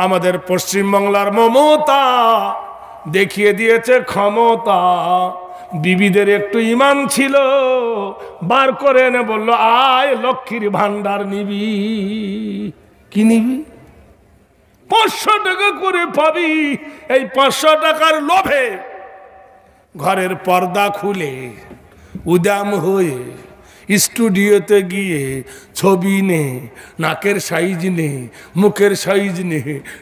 আমাদের পশ্চিমবাংলার মমতা দেখিয়ে দিয়েছে ক্ষমতা। বিবিদের একটু ইমান ছিল, বার করে এনে বলল আয় লক্ষ্মীর ভান্ডার নিবি। কি নিবি? 500 টাকা করে পাবি। এই 500 টাকার লোভে ঘরের পর্দা খুলে উদাম হয়ে স্টুডিওতে গিয়ে ছবি নে, নাকের সাইজ নে, মুখের সাইজ নে,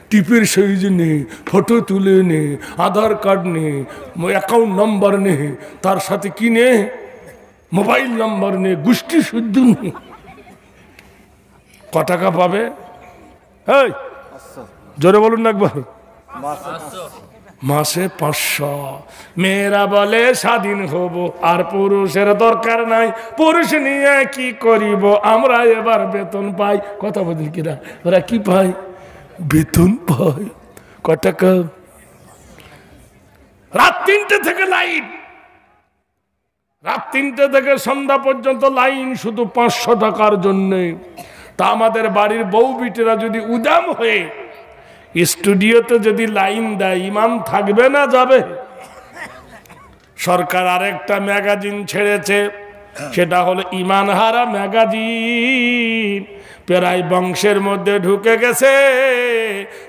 টিপের সাইজ নে, ফটো তুলে নে, আধার কার্ড নে, অ্যাকাউন্ট নম্বর নে, তার সাথে কি নে, মোবাইল নম্বর নে, গোষ্ঠী শুদ্ধ নে। ক টাকা পাবে? এই জোরে বলুন না একবার। মাসে 500। মেয়েরা বলে স্বাধীন হব, আর পুরুষের দরকার নাই, পুরুষ নিয়ে কি করিব, আমরা এবার বেতন পাই। কথা বলেন কিনা? ওরা কি পায়? বেতন পায়। ক টাকা? রাত 3টে থেকে লাইন, রাত 3টে থেকে সন্ধ্যা পর্যন্ত লাইন, শুধু 500 টাকার জন্যে। তা আমাদের বাড়ির বউ বিটেরা যদি উদাম হয়ে স্টুডিওতে যদি লাইন দেয়, ইমান থাকবে না যাবে? সরকার আরেকটা ম্যাগাজিন ছেড়েছে, সেটা হলো ইমানহারা ম্যাগাজিন। প্রায় বংশের মধ্যে ঢুকে গেছে,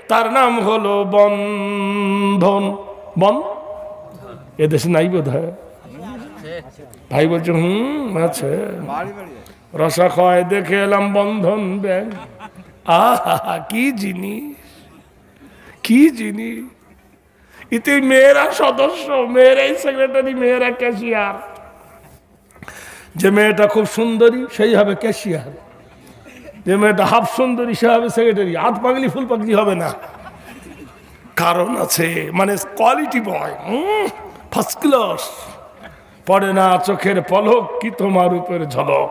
তার নাম হলো বন্ধন। বন এদেশে নাই বোধ হয়, ভাই বলছে আছে। রসা খয় দেখে এলাম বন্ধন ব্যাংক। আহা কি জিনিস, কি জিনিস! এতে মেয়েরা সদস্য, মেয়েরাই সেক্রেটারি, মেয়েরা ক্যাশিয়ার। যে মেয়েটা খুব সুন্দরী সেই হবে ক্যাশিয়ার, যে মেয়েটা হাফ সুন্দরী সে হবে সেক্রেটারি। হাত পাগলি ফুল পাগলি হবে না, কারণ আছে, মানে কোয়ালিটি বয়, ফার্স্ট ক্লাস। পড়ে না চোখের পলক কি তোমার উপর ঝলক।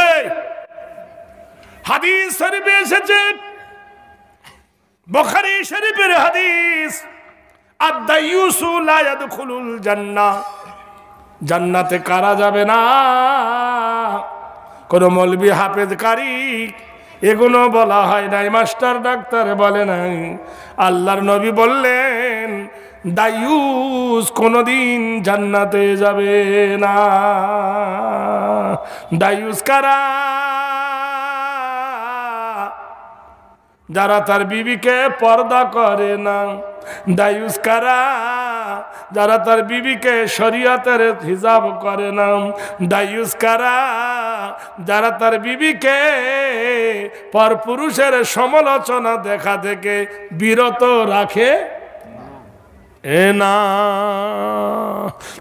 এই হাদিস শরীফে এসেছে, বুখারী শরীফের হাদিস, আদ-দায়ুসু লা ইয়াদখুলুল জান্নাহ, জান্নাতে কারা যাবে না? কোন মৌলবি হাফেজ কারি এগুলো বলা হয় নাই, মাস্টার ডাক্তার বলে নাই। আল্লাহর নবী বললেন দায়ুস কোনদিন জান্নাতে যাবে না। দায়ুস কারা? যারা তার বিবিকে পর্দা করে না। দায়ুস কারা? যারা তার বিবিকে শরীয়তের হিজাব করে না। দায়ুস কারা? যারা তার বিবিকে পরপুরুষের সমালোচনা দেখা থেকে বিরত রাখে না।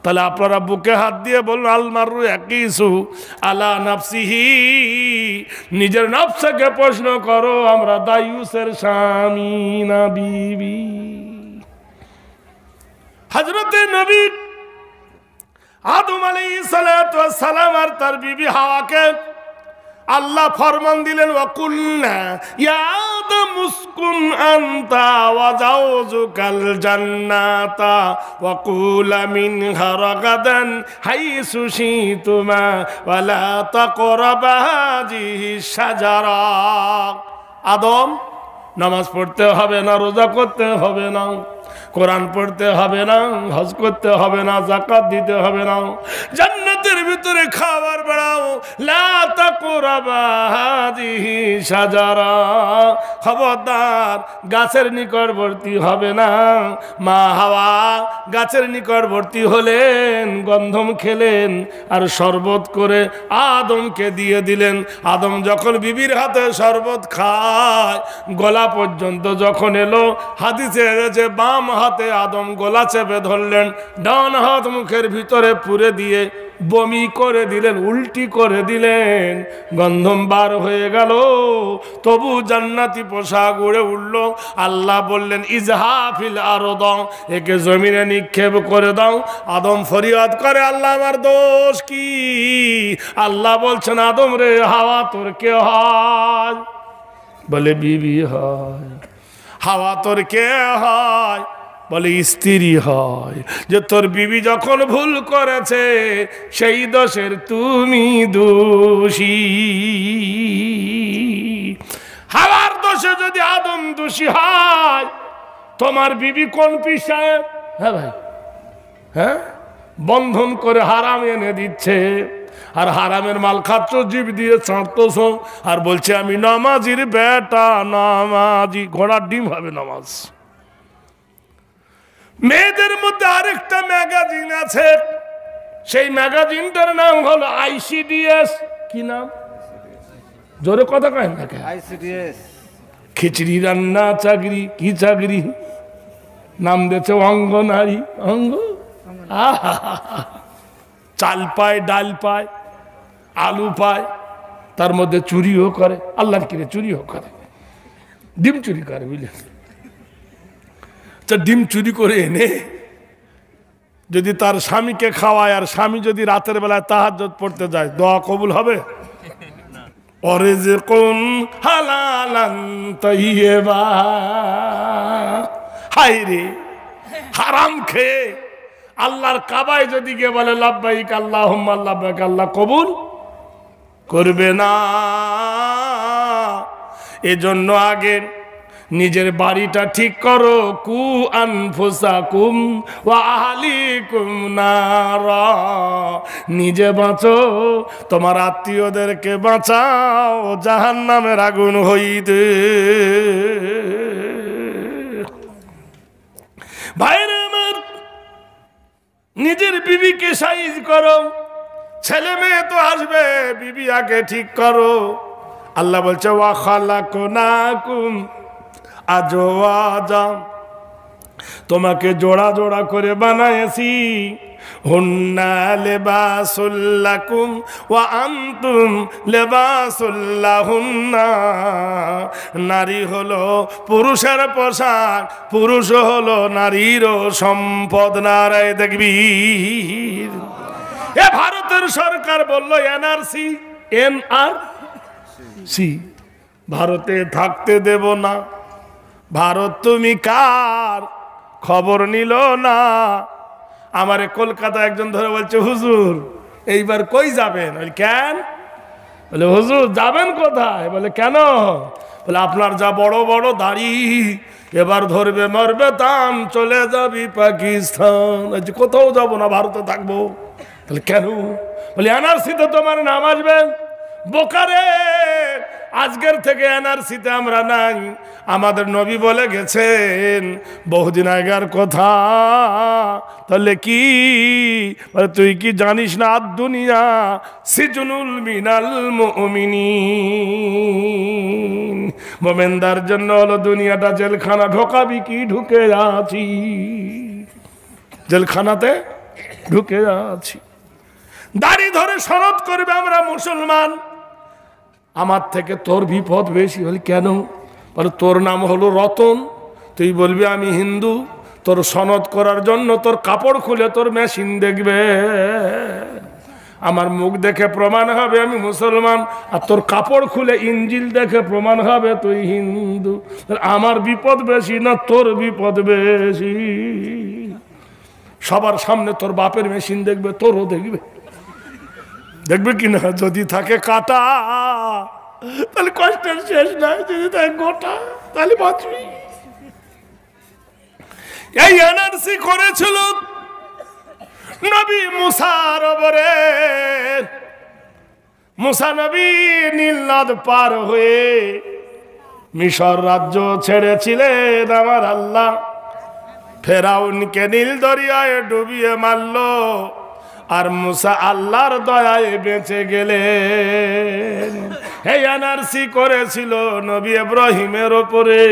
তাহলে আপনারা বুকে হাত দিয়ে বলুন আলমারু ইয়াকিসু আলা নাফসিহি, নিজের নফসকে প্রশ্ন করো, আমরা দায়ুসের স্বামী না বিবি? হযরতে নবী আদম আলাইহিস সালাতু ওয়াস সালাম আর তার বিবি হাওয়াকে আল্লাহ ফরমান দিলেন, ওয়াকুলনা ইয়া আদম উসকুন আনতা ওয়া যাওজুকাল জান্নাতা ওয়া কুলা মিনহা রাগাদান হাইসু শিতুমা ওয়া লা তাকরাবা হাযিহিশ শাজারা। আদম, নামাজ পড়তে হবে না, রোজা করতে হবে না, কোরআন পড়তে হবে না, হজ করতে হবে না, যাকাত দিতে হবে না, জান্নাতের ভিতরে খাবার বাড়াও। লা তাকরাবা হাযিহি শাজারা, খবরদার গাছের নিকটবর্তী হবে না। মা হাওয়া গাছের নিকটবর্তী হলেন, গন্ধম খেলেন আর শরবত করে আদমকে দিয়ে দিলেন। আদম যখন বিবির হাতে শরবত খায়, গলা পর্যন্ত যখন এলো, হাদিসে এনেছে বাম হাতে আদম গলা চেপে ধরলেন, ডান হাত মুখের ভিতরে পুরে দিয়ে বমি করে দিলেন, উল্টি করে দিলেন, গন্ধম বার হয়ে গেল। তবু জান্নাতি পোশাক উড়ে উঠল। আল্লাহ বললেন ইজহাফিল আরদ, একে জমিনে নিক্ষেপ করে দাও। আদম ফরিয়াদ করে, আল্লাহ আমার দোষ কি? আল্লাহ বলছেন আদম রে, হাওয়া তোর কে হয়? বলে বিবি হয়। হাওয়া তোর কে হয়? বলে স্ত্রী হয়। যে তোর বিবি যখন ভুল করেছে সেই দোষের তুমি দোষী। হাওয়ার দোষে যদি আদম দোষী হয়, ভাই তোমার বিবি কোন পীর সাহেব? হ্যাঁ ভাই, হ্যাঁ, বন্ধন করে হারাম এনে দিচ্ছে, আর হারামের মাল খাচ্ছ, জিভ দিয়ে চাঁদতেছ, আর বলছে আমি নামাজির বেটা, নামাজি। ঘোড়ার ডিম হবে নামাজ। মেয়েদের মধ্যে আরেকটা ম্যাগাজিন আছে, সেই ম্যাগাজিনটার নাম হলো ICDS। কি নাম? জোরে কথা কয় না কেন? ICDS। খিচড়ি রান্না চাকরি, কি চাকরি নাম দিয়েছে? অঙ্গনারী। অঙ্গ চাল পায়, ডাল পায়, আলু পায়, তার মধ্যে চুরিও করে। আল্লাহর কিরে চুরিও করে, ডিম চুরি করে, বুঝলেন? ডিম চুরি করে এনে যদি তার স্বামীকে খাওয়ায়, আর স্বামী যদি রাতের বেলায় তাহাজ্জুদ পড়তে যায়, দোয়া কবুল হবে? অরিজকুন হালালান তাইয়্যিবা। হায় রে, হারাম খেয়ে আল্লাহর কাবায় যদি গিয়ে বলে লাব্বাইক আল্লাহুম্মা লাব্বাইক, আল্লাহ কবুল করবে না। এজন্য আগে নিজের বাড়িটা ঠিক করো। কু আনফুসাকুম ওয়া আহলিকুম নারা। নিজে বাঁচো, তোমার আত্মীয়দেরকে বাঁচাও জাহান্নামের আগুন হইতে। ভাইরা আমার, নিজের বিবিকে সাইজ করো। ছেলে মেয়ে তো আসবে, বিবি আগে ঠিক করো। আল্লাহ বলছে ওয়া খালাকনাকুম আজওয়াজা, তোমাকে জোড়া জোড়া করে বানাইছি। হুন্না লিবাসুল লাকুম ওয়া আনতুম লিবাসুল লাহুন্না। নারী হলো পুরুষের পোশাক, পুরুষ হলো নারীরও সম্পদ। নারায়ে তাকবীর। এ ভারতের সরকার বলল NRC, NRC, ভারতে থাকতে দেব না। ভারত তুমি কার? খবর নিল না। আমারে কলকাতা একজন ধরে বলছে, হুজুর এইবার কই যাবেন? কেন? বলে হুজুর যাবেন কোথায়? বলে কেন? বলে আপনার যা বড় বড় দাড়ি, এবার ধরবে মরবে দাম, চলে যাবি পাকিস্তান। কোথাও যাব না, ভারতে থাকবো। তাহলে কেন? বলে NRC তে তোমার নাম আসবে। বোকারে, আজকের থেকে NRC-তে আমরা নাই। আমাদের নবী বলে গেছেন বহুদিন আগের কথা। তাহলে কি? বলে তুই কি জানিস না, আদ-দুনিয়া সিজনুল মিনাল মুমিনিন। মুমিনদের জন্য হলো দুনিয়াটা জেলখানা। ঢোকাবি কি? ঢুকে আছি, জেলখানাতে ঢুকে আছি। দাড়ি ধরে শরৎ করবে আমরা মুসলমান, আমার থেকে তোর বিপদ বেশি। হল কেন? বলে তোর নাম হলো রতন, তুই বলবি আমি হিন্দু, তোর সনদ করার জন্য তোর কাপড় খুলে তোর মেশিন দেখবে। আমার মুখ দেখে প্রমাণ হবে আমি মুসলমান, আর তোর কাপড় খুলে ইঞ্জিল দেখে প্রমাণ হবে তুই হিন্দু। আমার বিপদ বেশি না তোর বিপদ বেশি? সবার সামনে তোর বাপের মেশিন দেখবে, তোরও দেখবে। দেখবে কিনা? যদি থাকে কাটা তাহলে কষ্টের শেষ নাই, যদি থাকে গোটা তাহলে বাঁচবি। এই NRC করেছিল নবী মুসার ওপরে। মুসা নবী নীল নদ পার হয়ে মিশর রাজ্য ছেড়েছিলেন আমার আল্লাহ। ফেরাউনকে নীল দরিয়ায় ডুবিয়ে মারল, আর মুসা আল্লাহর দয়ায় বেঁচে গেলেন। এই NRC করেছিল নবী ইব্রাহিমের ওপরে।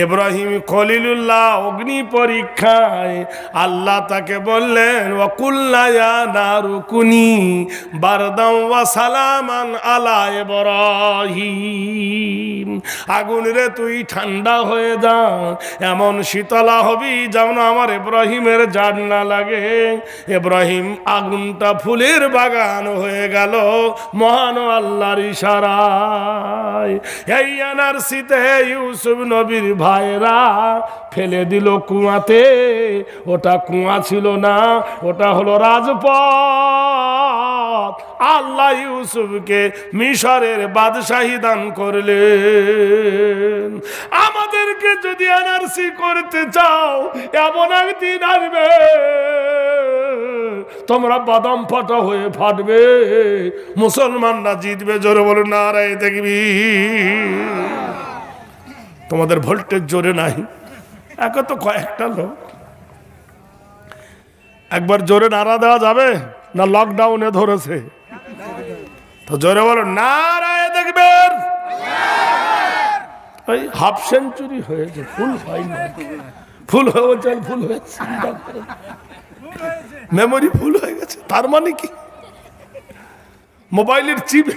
ইব্রাহিম খলিলুল্লাহ অগ্নি পরীক্ষায় আল্লাহ তাকে বললেন ওয়াকুল্না ইয়া নারু কুনি বারদান ওয়া সালামান আলা ইব্রাহিম। আগুন রে তুই ঠান্ডা হয়ে যা, এমন শীতলা হবি যেমন আমার ইব্রাহিমের জান না লাগে। ইব্রাহিম আগুনটা ফুলের বাগান হয়ে গেল মহান আল্লাহর ইশারায়। এই NRC-তে ইউসুফ নবীর ভাইরা ফেলে দিল কুয়াতে। ওটা কুয়া ছিল না, ওটা হলো রাজপথ। বরকত আল্লাহ ইউসুফকে মিশরের বাদশাহী দান করলেন। আমাদেরকে যদি এনআরসি করতে চাও, এমন একদিন আসবে তোমরা বাদাম ফাটা হয়ে ফাটবে, মুসলমানরা জিতবে। জোরে বলুন নারায়ে তাকবীর। তোমাদের ভোল্টেজ জোরে নাই, একে তো কয়েকটা লোক। একবার জোরে নারা দেওয়া যাবে না? লকডাউনে ধরেছে তো জোরে বলুন নারায়ে তাকবীর। ওই হাফ সেঞ্চুরি হয়েছে, ফুল হয়নি। ফুল হয়ে চল, ফুল হয়েছে, মেমোরি ফুল হয়ে গেছে। তার মানে কি মোবাইলের চিপ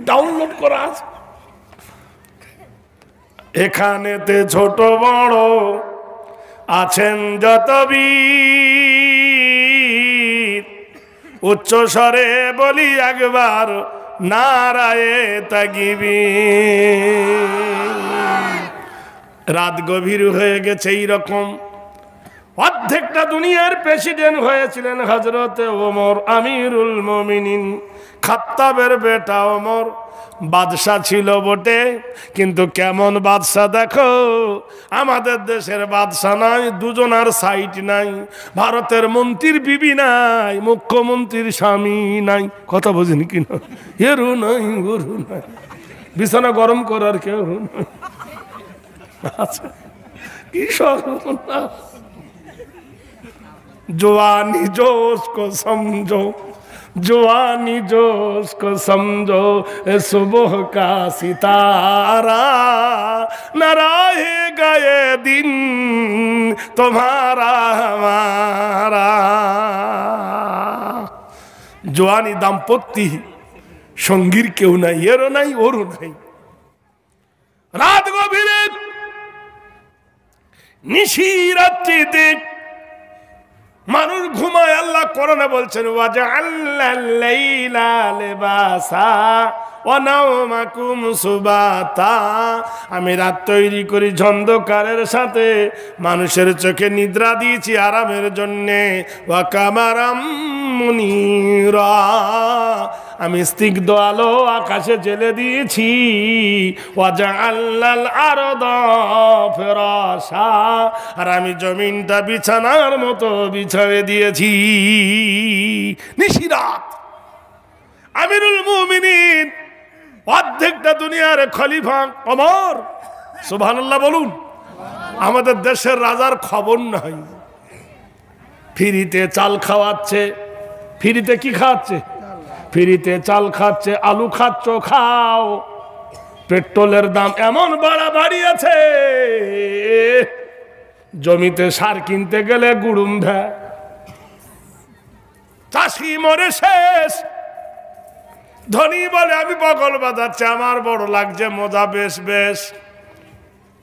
ডাউনলোড করা আছে। এখানেতে ছোট বড় আছেন যত বীর, উচ্চ স্বরে বলি একবার নারায়ে তাকবীর। রাত গভীর হয়ে গেছে। এইরকম অর্ধেকটা দুনিয়ার প্রেসিডেন্ট হয়েছিলেন হযরতে ওমর আমিরুল মুমিনিন, খাত্তাবের বেটা ওমর। বাদশা ছিল বটে, কিন্তু কেমন বাদশা দেখো। আমাদের দেশের বাদশা নাই, দুজনার সাইট নাই। ভারতের মন্ত্রীর বিবি নাই, মুখ্যমন্ত্রীর স্বামী নাই। কথা বোঝেন কিনা? এরও নাই, ওরও নাই, বিছানা গরম করার কেউ নাই। আচ্ছা, কি সর্বনাশ। जवानी जोश को समझो, जवानी जोश को समझो, सुबह का सितारा न रहेगा ये दिन तुम्हारा हमारा। জওয়ানি দাম্পত্য সঙ্গীর কেউ নাই, এরও নাই, ওরও নাই। রাত গভীরে নিশিরাত্রিতে মানুষ ঘুমায়। আল্লাহ কোরআনে বলছেন ওয়াজআলনাল লাইলা লিবাসা ওয়া নাওমাকুম সুবাতা। আমি রাত তৈরি করি অন্ধকারের সাথে, মানুষের চোখে নিদ্রা দিয়েছি আরামের জন্যে। ওয়া কামারাম মুনিরা, আমি স্নিগ্ধ আলো আকাশে জেলে দিয়েছি। ওয়াজআলনাল আরদা ফিরাশা, আর আমি জমিনটা বিছানার মতো বিছায়ে দিয়েছি। নিশিরাত আমিরুল মুমিনিন, অর্ধেকটা দুনিয়ার খলিফা ওমর। সুবহানাল্লাহ বলুন। আমাদের দেশের রাজার খবর নাই, ফ্রিতে চাল খাওয়াচ্ছে। ফ্রিতে কি খাওয়াচ্ছে? ফ্রিতে চাল খাচ্ছে। আলু খাচ্ছ, খাও। পেট্রোলের দাম এমন বাড়িয়েছে, জমিতে সার কিনতে গেলে গুড়ুম দেয়। চাষি মরে শেষ। ধনী বলে আমি বগল বাজাচ্ছি, আমার বড় লাগছে, মজা বেশ বেশ।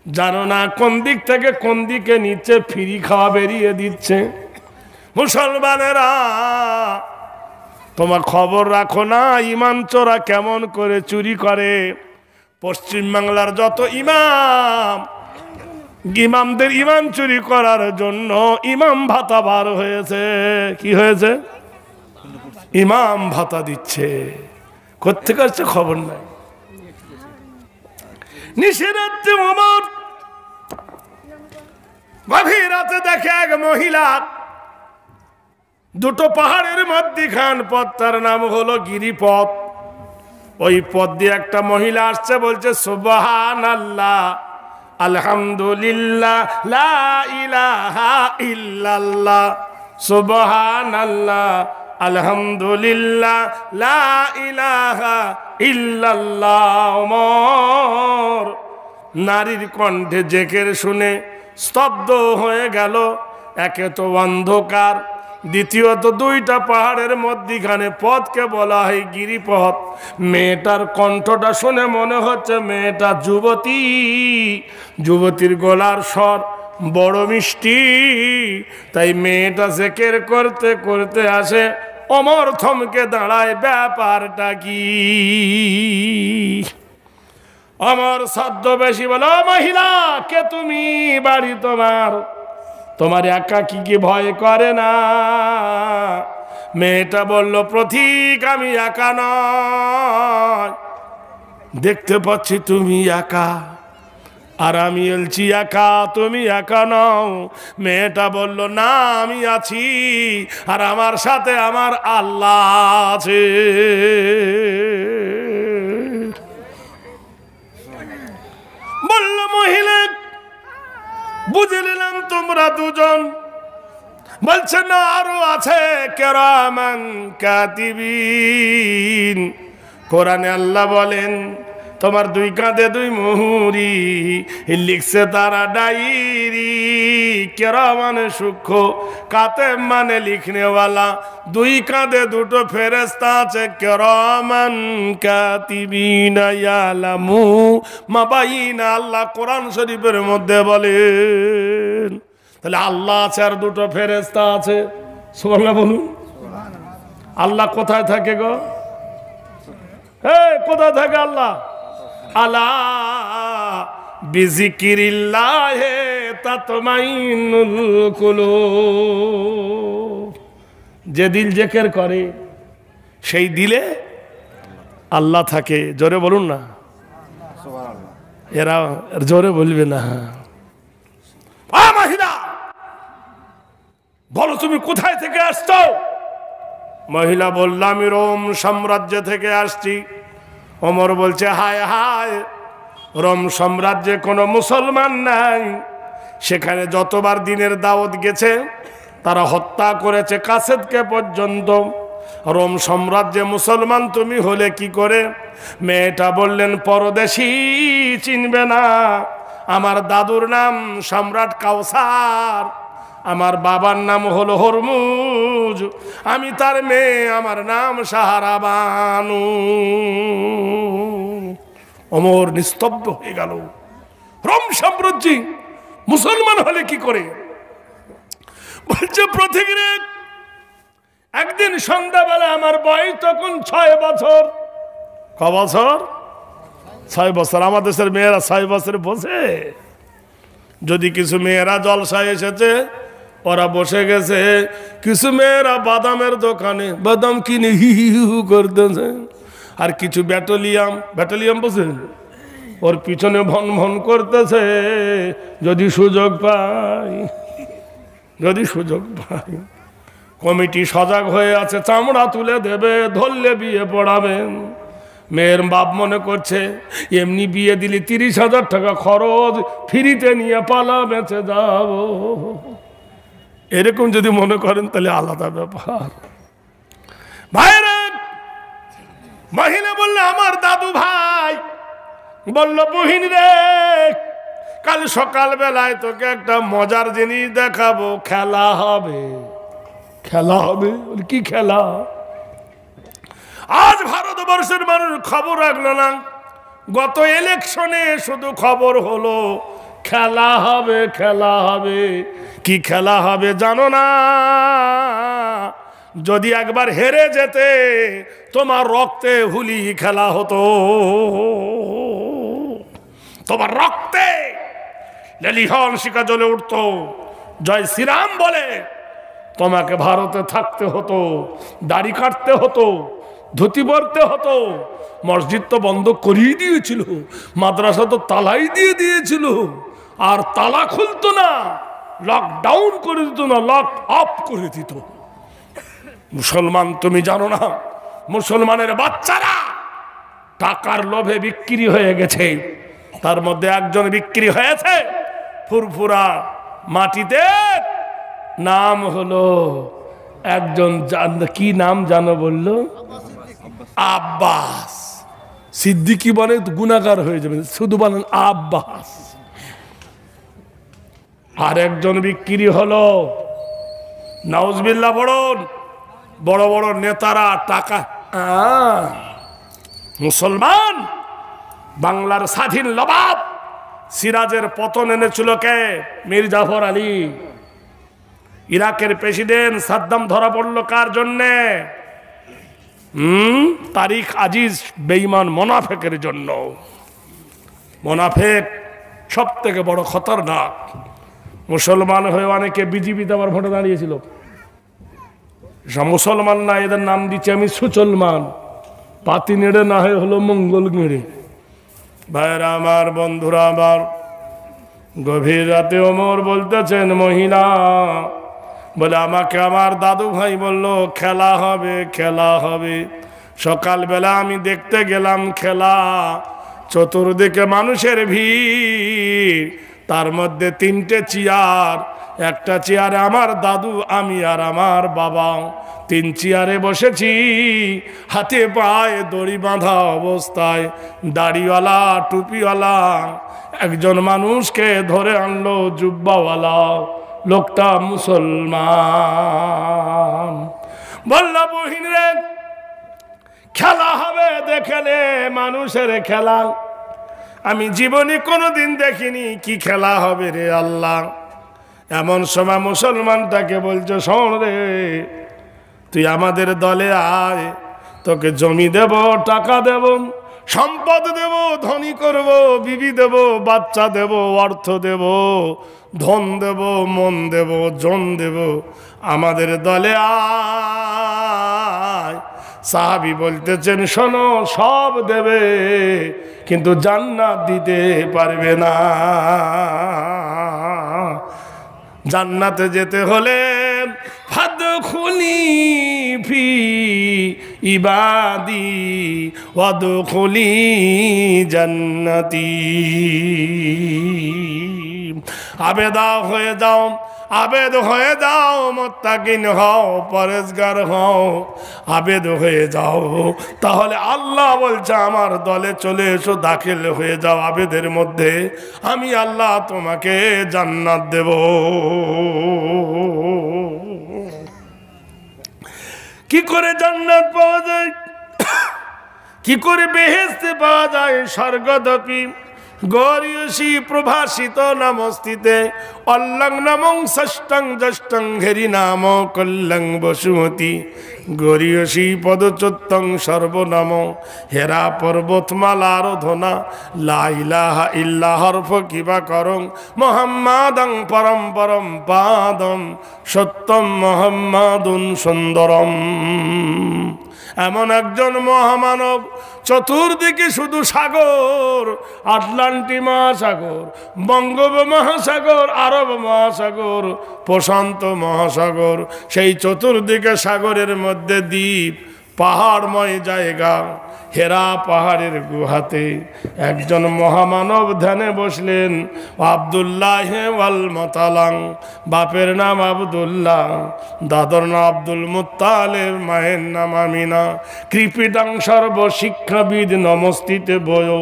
জানো না কোন দিক থেকে কোন দিকে নিচ্ছে, ফ্রি খাওয়া বেরিয়ে দিচ্ছে। মুসলমানেরা তোমার খবর রাখো না, ইমান চোরা কেমন করে চুরি করে। পশ্চিমবাংলার যত ইমামদের ইমান চুরি করার জন্য ইমাম ভাতা বার হয়েছে। কি হয়েছে? ইমাম ভাতা দিচ্ছে। কোত্থেকে আসছে খবর নাই। নিশিরাতে ওমর গভীর রাতে দেখে এক মহিলা দুটো পাহাড়ের মধ্যখান পথ, তার নাম হলো গিরিপথ। ওই পথ দিয়ে একটা মহিলা আসছে, বলছে সুবহানাল্লাহ আলহামদুলিল্লাহ লা ইলাহা ইল্লাল্লাহ, সুবহানাল্লাহ আলহামদুলিল্লাহ লা ইলাহা ইল্লাল্লাহ। ওমর নারীর কণ্ঠে জেকের শুনে স্তব্ধ হয়ে গেল। একে তো অন্ধকার, দ্বিতীয়ত দুইটা পাহাড়ের মধ্যখানে পথকে বলা হয় গিরিপথ। মেয়েটার কণ্ঠটা শুনে মনে হচ্ছে মেয়েটা যুবতী। যুবতীর গলার স্বর বড় মিষ্টি, তাই মেয়েটা জিকির করতে করতে আসে। ওমর থমকে দাঁড়ায়, ব্যাপারটা কি? ওমর ছদ্মবেশী বলো, মহিলা কে তুমি? বাড়ি তোমার? তোমার একা কি ভয় করে না? মেয়েটা বলল, প্রতীক আমি একা নয়, দেখতে পাচ্ছি তুমি একা, আর আমি বলছি একা, তুমি একা নও। মেয়েটা বলল, না আমি আছি, আর আমার সাথে আমার আল্লাহ আছে। বলল মহিলা, বুঝে নিলাম তোমরা দুজন। বলছে না, আরো আছে, কিরামান কাতিবিন। কোরআনে আল্লাহ বলেন, তোমার দুই কাঁধে দুই মুহুরি, লিখছে তারা ডায়েরি। কিরামান সূক্ষ্ম, কাতেব মানে লিখনেওয়ালা, দুই কাঁধে দুটো ফেরেশতা আছে। কিরামান কাতিবিনা ইয়ালামু মা বাইনা, আল্লাহ কোরআন শরীফের মধ্যে বলেন। তাহলে আল্লাহ আছে আর দুটো ফেরেশতা আছে। সুবহানাল্লাহ বলুন। আল্লাহ কোথায় থাকে গো? কোথায় থাকে আল্লাহ? আলা বিজিকিরিল্লাহি তাতমাইন্নুল কুলুব। যে দিল জিকির করে সেই দিলে আল্লাহ থাকে। জোরে বলুন না, এরা জোরে বলবে না। মহিলা বলো, তুমি কোথায় থেকে আসছো? মহিলা বলল, আমি রোম সাম্রাজ্য থেকে আসছি। ওমর বলছে, হায় হায়, রোম সাম্রাজ্যে কোনো মুসলমান নাই, সেখানে যতবার দিনের দাওয়াত গেছে তারা হত্যা করেছে কাসেদকে পর্যন্ত। রোম সাম্রাজ্যে মুসলমান তুমি হলে কি করে? মেয়েটা বললেন, পরদেশী চিনবে না, আমার দাদুর নাম সম্রাট কাউসার, আমার বাবার নাম হলো হরমুজ, আমি তার মেয়ে, আমার নাম সাহারাবানু। ওমর নিস্তব্ধ হয়ে গেল। রোম সাম্রাজ্যে মুসলমান হলে কি করে? বলছে, প্রতিদিন একদিন সন্ধ্যাবেলা, আমার বয়স তখন 6 বছর। ক বছর? 6 বছর। আমার দেশের মেয়েরা 6 বছরে বসে। যদি কিছু মেয়েরা জলসায় এসেছে, ওরা বসে গেছে, কিছু মেয়েরা বাদামের দোকানে বাদাম কিনে হি হি হু করতেছে, আর কিছু ব্যাটালিয়াম বসে ওর পিছনে ভন ভন করতেছে, যদি সুযোগ পাই। কমিটি সজাগ হয়ে আছে, চামড়া তুলে দেবে, ধরলে বিয়ে পড়াবেন। মেয়ের বাপ মনে করছে, এমনি বিয়ে দিলে 30,000 টাকা খরচ, ফ্রিতে নিয়ে পালা বেঁচে যাব। এরকম যদি মনে করেন তাহলে আলাদা ব্যাপার। ভাইরা, মহিলা বললে, আমার দাদু ভাই বলল, বহিন রে, কাল সকাল বেলায় তোকে একটা মজার জিনিস দেখাবো, খেলা হবে। খেলা হবে? কি খেলা? আজ ভারতবর্ষের মানুষ খবর রাখলো না, গত ইলেকশনে শুধু খবর হলো খেলা হবে, খেলা হবে। কি খেলা হবে জানো না? যদি একবার হেরে যেতে, তোমার রক্তে হুলি খেলা হতো। তোমার রক্তে লেলিহান শিখা জ্বলে উঠতো, জয় শ্রীরাম বলে তোমাকে ভারতে থাকতে হতো, দাড়ি কাটতে হতো, ধুতি পরতে হতো। মসজিদ তো বন্ধ করিয়ে দিয়েছিল, মাদ্রাসা তো তালাই দিয়ে দিয়েছিল, আর তালা খুলতো না, লকডাউন করে দিত না, লক আপ করে দিত। মুসলমান তুমি জানো না, মুসলমানের বাচ্চারা টাকার লোভে বিক্রি হয়ে গেছে। তার মধ্যে একজন বিক্রি হয়েছে ফুরফুরা মাটিতে, নাম হলো একজন, কি নাম জানো বললো? আব্বাস। সিদ্দিকি বলে গুনাহগার হয়ে যাবে, শুধু বলেন আব্বাস। আর একজন বিক্রি হলো, নাউজুবিল্লাহ পড়ুন, বড় বড় নেতারা টাকা। মুসলমান বাংলার স্বাধীন নবাব সিরাজের পতন এনেছিল কে? মীর জাফর আলী। ইরাকের প্রেসিডেন্ট সাদ্দাম ধরা পড়লো কার জন্যে? তারিক আজিজ বেঈমান মোনাফেকের জন্য। মোনাফেক সব থেকে বড় খতরনাক। মুসলমান হয়ে অনেকে বিজেপিতে আবার ভোটে দাঁড়িয়েছিল। মুসলমান না, এদের নাম দিচ্ছি আমি সুচলমান। পাতি নেড়ে না হয় হলো মঙ্গল নেড়ে। ভাইরা আমার, বন্ধুরা আমার, গভীর রাতে ওমর বলতেছেন মহিলা বলে আমাকে আমার দাদু ভাই বলল খেলা হবে, খেলা হবে। সকালবেলা আমি দেখতে গেলাম খেলা, চতুর্দিকে মানুষের ভিড়, তার মধ্যে 3টে চেয়ার, একটা চেয়ারে আমার দাদু, আমি আর আমার বাবা 3 চেয়ারে বসেছি। হাতে পায়ে দড়ি বাঁধা অবস্থায় দাড়িওয়ালা টুপিওয়ালা একজন মানুষকে ধরে আনলো, জুব্বাওয়ালা লোকটা মুসলমান। বলল বহিন রে, খেলা হবে, দেখে নে মানুষের খেলা। আমি জীবনে কোনোদিন দেখিনি, কি খেলা হবে রে আল্লাহ। এমন সময় মুসলমানটাকে বলছে শোন রে, তুই আমাদের দলে আয়, তোকে জমি দেব, টাকা দেব, সম্পদ দেব, ধনী করব, বিবি দেব, বাচ্চা দেব, অর্থ দেব, ধন দেব, মন দেব, জন দেব, আমাদের দলে আয়। সাহাবী বলতেছেন শোনো, সব দেবে কিন্তু জান্নাত দিতে পারবে না। জান্নাতে যেতে হলে ফাদখুলি ফি ইবাদি ওয়াদখুলি জান্নাতি। আবেদা হয়ে যাও, আবেদ হয়ে যাও, মুত্তাকিন হও, পরেজগার হও, আবেদ হয়ে যাও। তাহলে আল্লাহ বলছে আমার দলে চলে এসো, দাখিল হয়ে যাও আবেদের মধ্যে, আমি আল্লাহ তোমাকে জান্নাত দেব। কি করে জান্নাত পাওয়া যায়, কি করে বেহেশতে পাওয়া যায়? স্বর্গদপি গরিয়সী প্রভাসিত নামস্তিতে অল্লং নমং ষষ্ঠং জ্যেষ্ঠং ঘেরি নাম কল্লং বসুমতী গরিয়সী পদচোত্তং সর্বনাম হেরা পর্বতমালা আরাধনা লা ইলাহা ইল্লা হরফ কিবা করং মোহাম্মদং পরম পরম পাদম সত্যম মোহাম্মদুন সুন্দরম। এমন একজন মহামানব, চতুর্দিকে শুধু সাগর, আটলান্টিক মহাসাগর, বঙ্গোপ মহাসাগর, আরব মহাসাগর, প্রশান্ত মহাসাগর, সেই চতুর্দিকে সাগরের মধ্যে দ্বীপ, পাহাড়ময় জায়গা। হেরা পাহাড়ের গুহাতে একজন মহামানব ধ্যানে বসলেন। আব্দুল্লাহ ওয়াল মতালাং, বাপের নাম আব্দুল্লাহ, দাদর নাম আব্দুল মুত্তালিব, মায়ের নাম আমিনা। কৃপিটাং সর্বশিক্ষাবিদ নমস্তিতে বয়,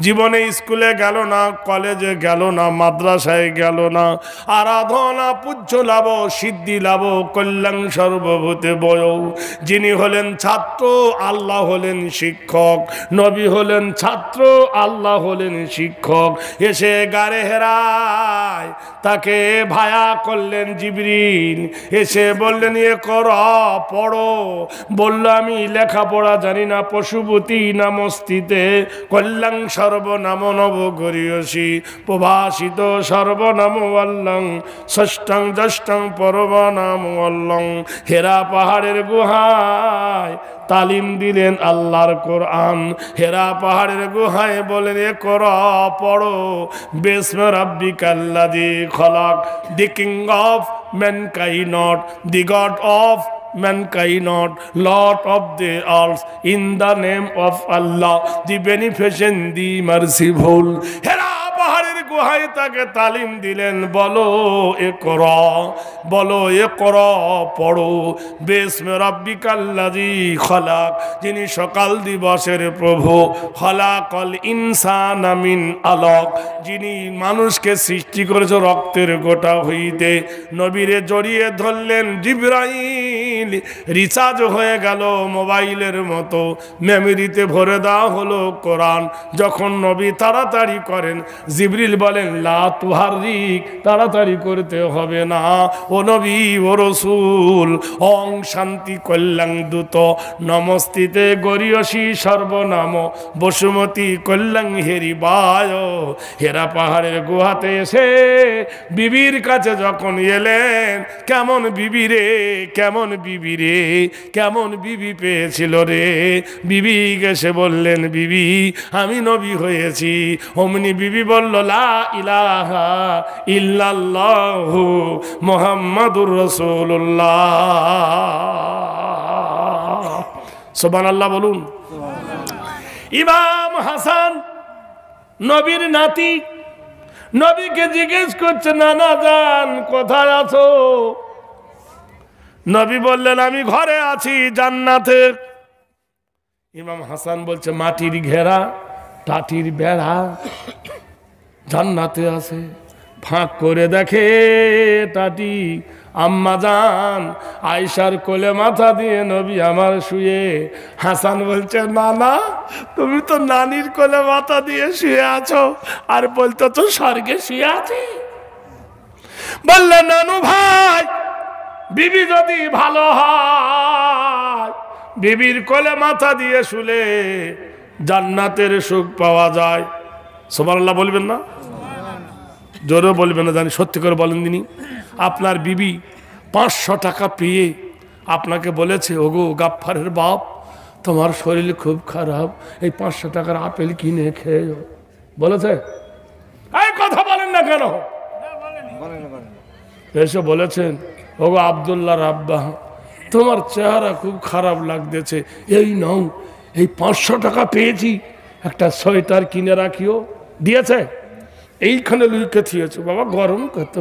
জীবনে স্কুলে গেল না, কলেজে গেল না, মাদ্রাসায় গেল না, আরাধনা পূজ্য লাভ, সিদ্ধি লাভ, কল্যাণ সর্বভূতে বয়। যিনি হলেন ছাত্র, আল্লাহ হলেন শিক্ষক, নবী হলেন ছাত্র, আল্লাহ হলেন শিক্ষক। এসে গারে হেরায় তাকে ভায়া করলেন জিবরিল, এসে বললেন এ কর, পড়ো। বলল আমি লেখাপড়া জানি না, পশুপতি নামস্তিতে কল্যাণ সর্বনাম নব গরিয়সী প্রভাসিত সর্বনাম অল্লং ষষ্ঠং জ্যেষ্ঠং পরবনাম অল্লং। হেরা পাহাড়ের গুহায় তালিম দিলেন আল্লাহর কোরআন। হেরা পাহাড়ের গুহায় বলেন এ কর, পড়ো। বিসমি রাব্বিকাল্লাযী খলাক, the king of mankind, the god of mankind, Lord of the earth, in the name of Allah, the beneficent, the merciful. হেরা পাহাড়ের গুহায় তাকে তালিম দিলেন, বলো এ কর, বলো এ কর, পড়ো। বিসমি রাব্বিকাল্লাযী খলাক, যিনি সকাল দিবসের প্রভু, খলাকাল ইনসানা মিন আলাক, যিনি মানুষকে সৃষ্টি করেছে রক্তের গোটা হইতে। নবীরে জড়িয়ে ধরলেন জিবরাইল, রিচার্জ হয়ে গেল মোবাইলের মতো, মেমোরিতে ভরে দেওয়া হলো কোরআন। যখন নবী তাড়াতাড়ি করেন, জিবরিল বলেন লা তুহারিক, তাড়াতাড়ি করতে হবে না ও নবী ও রসুল। অং শান্তি কল্যাণ দূত নমস্তিতে গরিয়সী সর্বনাম বসুমতী কল্যাণ হেরি বায়। হেরা পাহাড়ের গুহাতে এসে বিবির কাছে যখন এলেন, কেমন বিবি রে, কেমন বিবি রে, কেমন বিবি পেয়েছিল রে। বিবি এসে বললেন, বিবি আমি নবী হয়েছি। অমনি বিবি বলল, লা ইলাহা ইল্লাল্লাহু মুহাম্মাদুর রাসূলুল্লাহ। সুবহানাল্লাহ বলুন। ইমাম হাসান নবীর নাতি, নবীকে জিজ্ঞেস করছে, নানা জান কোথায় আছো? নবী বললেন, আমি ঘরে আছি জান্নাতে। ইমাম হাসান বলছে, মাটির ঘেরা টাটির বেড়া, জান্নাতে আছে। ফাঁক করে দেখে টাটি আম্মা জান আয়েশার কোলে মাথা দিয়ে নবী আমার শুয়ে। হাসান বলছে, নানা তুমি তো নানির কোলে মাথা দিয়ে শুয়ে আছো, আর বলতো তো স্বর্গে শুয়ে আছে। বললেন, নানু ভাই বিবি যদি ভালো হয়, বিবির কোলে মাথা দিয়ে শুলে জান্নাতের সুখ পাওয়া যায়। সুবহানাল্লাহ বলবেন না? জোরে বলবেন না জানি, সত্যি করে বলেন দিনি। আপনার বিবি 500 টাকা পেয়ে আপনাকে বলেছে, ওগো গাফফারের বাপ তোমার শরীর খুব খারাপ, এই 500 টাকার আপেল কিনে খেয়ে বলেছে? এই কথা বলেন না কেন? এসে বলেছেন, ওগো আব্দুল্লাহর আব্বা তোমার চেহারা খুব খারাপ লাগতেছে, এই নাও এই 500 টাকা পেয়েছি, একটা সোয়েটার কিনে রাখিও। দিয়েছে? এইখানে লুইকে থিয়েছে। বাবা গরম কত,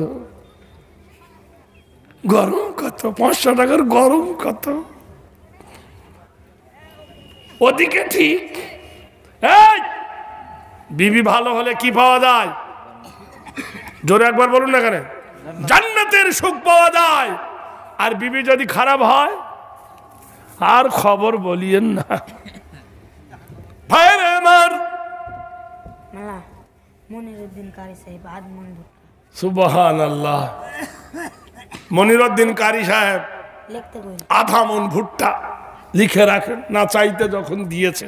গরম কত, 500 টাকার গরম কত। ওদিকে ঠিক। এই বিবি ভালো হলে কি পাওয়া যায়? জোরে একবার বলুন না কেন? জান্নাতের সুখ পাওয়া যায়। আর বিবি যদি খারাপ হয় আর খবর বলিয়েন না। ভাইরে আমার মনিরউদ্দিন কারি সাহেব সুবহানাল্লাহ। মনিরউদ্দিন কারি সাহেব লিখতে আধা মন ভুট্টা লিখে রাখেন, না চাইতে যখন দিয়েছে।